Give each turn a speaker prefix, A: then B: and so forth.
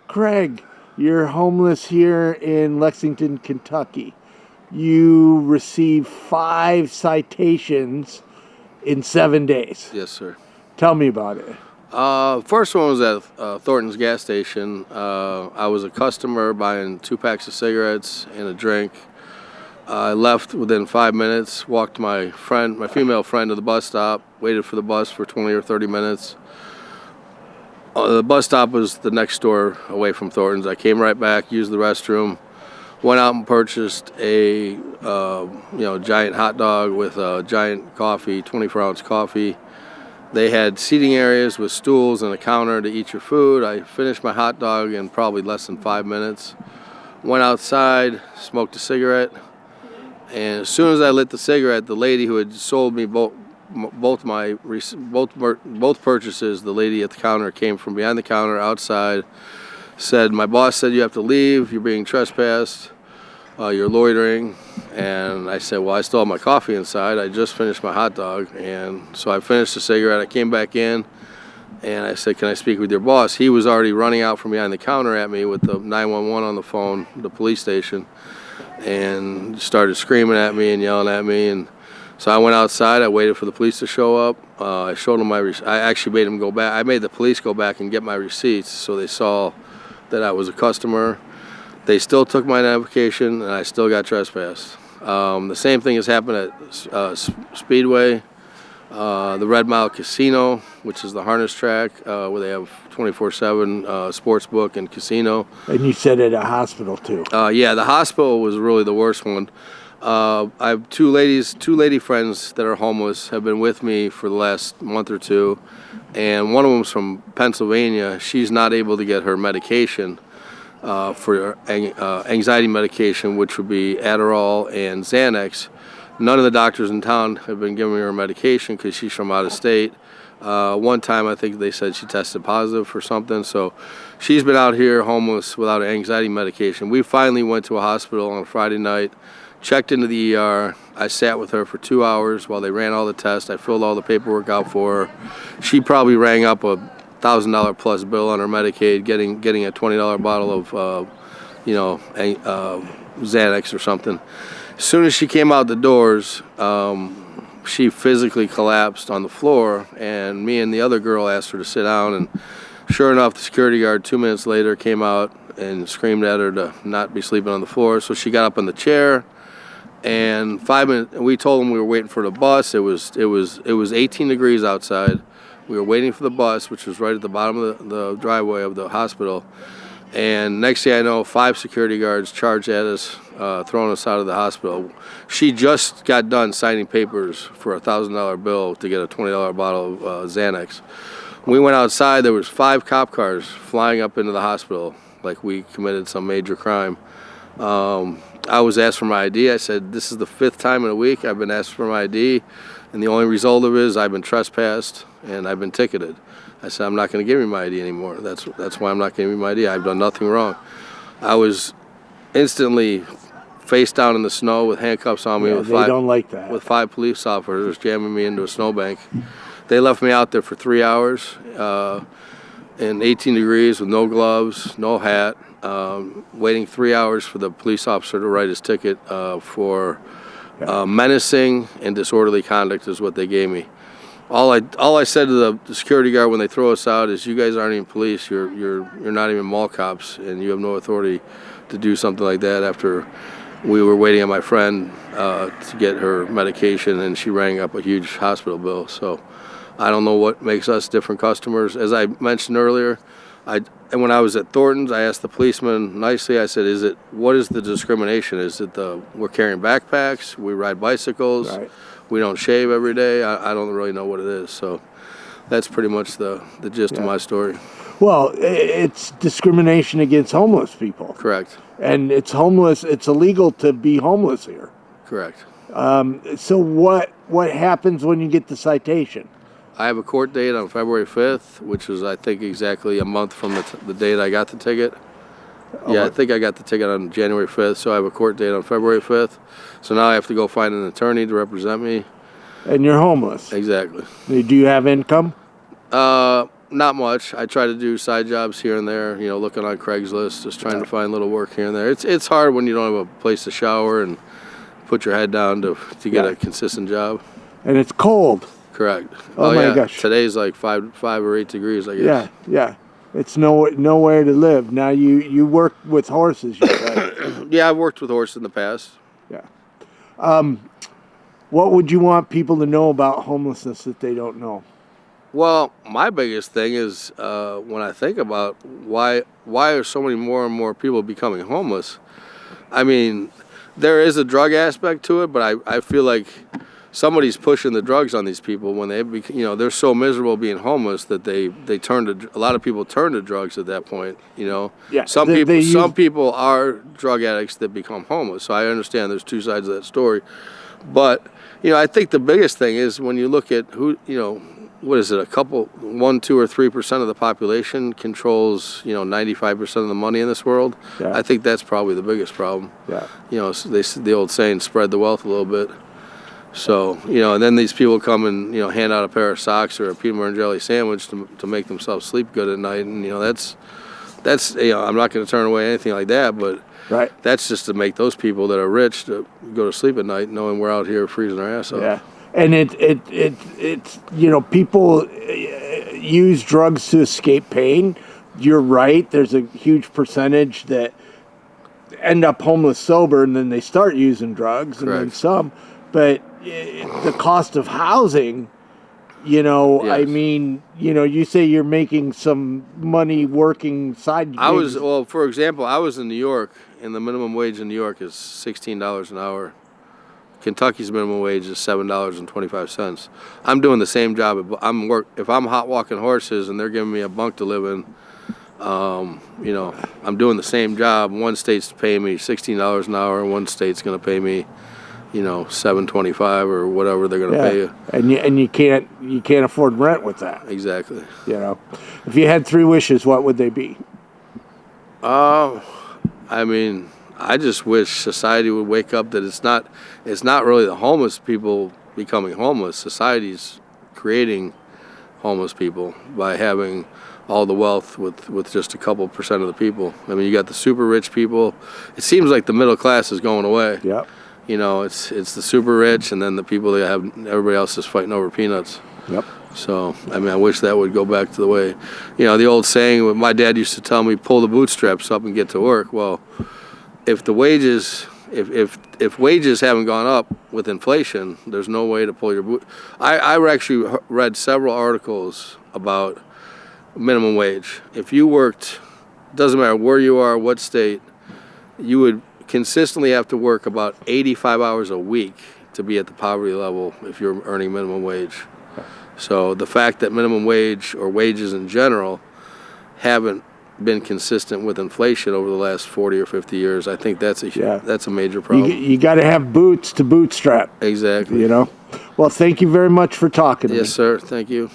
A: Craig, you're homeless here in Lexington, Kentucky. You received 5 citations in 7 days.
B: Yes, sir.
A: Tell me about it.
B: First one was at Thornton's gas station. I was a customer buying 2 packs of cigarettes and a drink. I left within 5 minutes, walked my female friend to the bus stop, waited for the bus for 20 or 30 minutes. The bus stop was the next door away from Thornton's. I came right back, used the restroom, went out and purchased a giant hot dog with a giant coffee, 24-ounce coffee. They had seating areas with stools and a counter to eat your food. I finished my hot dog in probably less than 5 minutes. Went outside, smoked a cigarette, and as soon as I lit the cigarette, the lady who had sold me both purchases, the lady at the counter came from behind the counter outside, said, "My boss said you have to leave. You're being trespassed. You're loitering." And I said, "Well, I still have my coffee inside. I just finished my hot dog." And so I finished the cigarette. I came back in, and I said, "Can I speak with your boss?" He was already running out from behind the counter at me with the 911 on the phone, the police station, and started screaming at me and yelling at me. And so I went outside. I waited for the police to show up. I showed them I actually made them go back. I made the police go back and get my receipts so they saw that I was a customer. They still took my identification, and I still got trespassed. The same thing has happened at Speedway, the Red Mile Casino, which is the harness track where they have 24/7 sports book and casino.
A: And you said at a hospital too.
B: Yeah, the hospital was really the worst one. I have two lady friends that are homeless, have been with me for the last month or two, and one of them's from Pennsylvania. She's not able to get her medication for anxiety medication, which would be Adderall and Xanax. None of the doctors in town have been giving her medication because she's from out of state. One time I think they said she tested positive for something, so she's been out here homeless without anxiety medication. We finally went to a hospital on a Friday night, checked into the ER. I sat with her for 2 hours while they ran all the tests. I filled all the paperwork out for her. She probably rang up a $1,000 plus bill on her Medicaid, getting a $20 bottle of Xanax or something. As soon as she came out the doors, she physically collapsed on the floor, and me and the other girl asked her to sit down, and sure enough, the security guard 2 minutes later came out and screamed at her to not be sleeping on the floor. So she got up on the chair, and 5 minutes, we told them we were waiting for the bus. It was 18 degrees outside. We were waiting for the bus, which was right at the bottom of the driveway of the hospital. And next thing I know, 5 security guards charged at us, throwing us out of the hospital. She just got done signing papers for a $1,000 bill to get a $20 bottle of Xanax. When we went outside, there was 5 cop cars flying up into the hospital like we committed some major crime. I was asked for my ID. I said, "This is the 5th time in a week I've been asked for my ID, and the only result of it is I've been trespassed and I've been ticketed." I said, "I'm not going to give you my ID anymore. That's why I'm not giving you my ID. I've done nothing wrong." I was instantly face down in the snow with handcuffs on me.
A: Yeah, they don't like that.
B: With 5 police officers jamming me into a snowbank. They left me out there for 3 hours in 18 degrees with no gloves, no hat, waiting 3 hours for the police officer to write his ticket for menacing and disorderly conduct is what they gave me. All I said to the security guard when they throw us out is, "You guys aren't even police. You're not even mall cops, and you have no authority to do something like that." After we were waiting on my friend to get her medication, and she rang up a huge hospital bill. So I don't know what makes us different customers. As I mentioned earlier, and when I was at Thornton's, I asked the policeman nicely. I said, "What is the discrimination? Is it we're carrying backpacks, we ride bicycles,
A: Right.
B: we don't shave every day?" I don't really know what it is. So that's pretty much the gist of my story.
A: Well, it's discrimination against homeless people.
B: Correct.
A: And it's illegal to be homeless here.
B: Correct.
A: So what happens when you get the citation?
B: I have a court date on February 5th, which is, I think, exactly a month from the date I got the ticket. Yeah, I think I got the ticket on January 5th, so I have a court date on February 5th. So now I have to go find an attorney to represent me.
A: And you're homeless.
B: Exactly.
A: Do you have income?
B: Not much. I try to do side jobs here and there, looking on Craigslist, just trying to find little work here and there. It's hard when you don't have a place to shower and put your head down to get a consistent job.
A: And it's cold.
B: Correct.
A: Oh my gosh.
B: Today's like 5 or 8 degrees, I guess.
A: Yeah. It's nowhere to live. Now you work with horses, you said.
B: Yeah, I've worked with horses in the past.
A: Yeah. What would you want people to know about homelessness that they don't know?
B: Well, my biggest thing is when I think about why are so many more and more people becoming homeless. I mean, there is a drug aspect to it, but I feel like somebody's pushing the drugs on these people when they're so miserable being homeless that they turn to, a lot of people turn to drugs at that point.
A: Yeah,
B: some people are drug addicts that become homeless. So I understand there's two sides of that story, but I think the biggest thing is when you look at who what is it? 1, 2, or 3% of the population controls 95% of the money in this world.
A: Yeah.
B: I think that's probably the biggest problem.
A: Yeah.
B: The old saying, spread the wealth a little bit. So, and then these people come and, hand out a pair of socks or a peanut butter and jelly sandwich to make themselves sleep good at night. And, that's I'm not going to turn away anything like that, but
A: right.
B: That's just to make those people that are rich to go to sleep at night knowing we're out here freezing our ass off.
A: Yeah. And it's people use drugs to escape pain. You're right. There's a huge percentage that end up homeless sober and then they start using drugs.
B: Correct.
A: And then some. But the cost of housing,
B: Yes.
A: I mean, you say you're making some money working side gigs.
B: For example, I was in New York, and the minimum wage in New York is $16 an hour. Kentucky's minimum wage is $7.25. I'm doing the same job. If I'm hot walking horses and they're giving me a bunk to live in, I'm doing the same job. One state's paying me $16 an hour, and one state's going to pay me, $7.25 or whatever they're going to pay you.
A: And you can't afford rent with that.
B: Exactly.
A: If you had 3 wishes, what would they be?
B: I mean, I just wish society would wake up that it's not really the homeless people becoming homeless. Society's creating homeless people by having all the wealth with just a couple percent of the people. I mean, you got the super rich people. It seems like the middle class is going away.
A: Yep.
B: It's the super rich, and then the people that have everybody else is fighting over peanuts.
A: Yep.
B: So, I mean, I wish that would go back to the way, the old saying, my dad used to tell me, pull the bootstraps up and get to work. Well, if the wages, if wages haven't gone up with inflation, there's no way to pull your boot. I actually read several articles about minimum wage. If you worked, doesn't matter where you are, what state, you would consistently have to work about 85 hours a week to be at the poverty level if you're earning minimum wage. So the fact that minimum wage or wages in general haven't been consistent with inflation over the last 40 or 50 years, I think that's a major problem.
A: You got to have boots to bootstrap.
B: Exactly.
A: Well, thank you very much for talking to me.
B: Yes, sir. Thank you.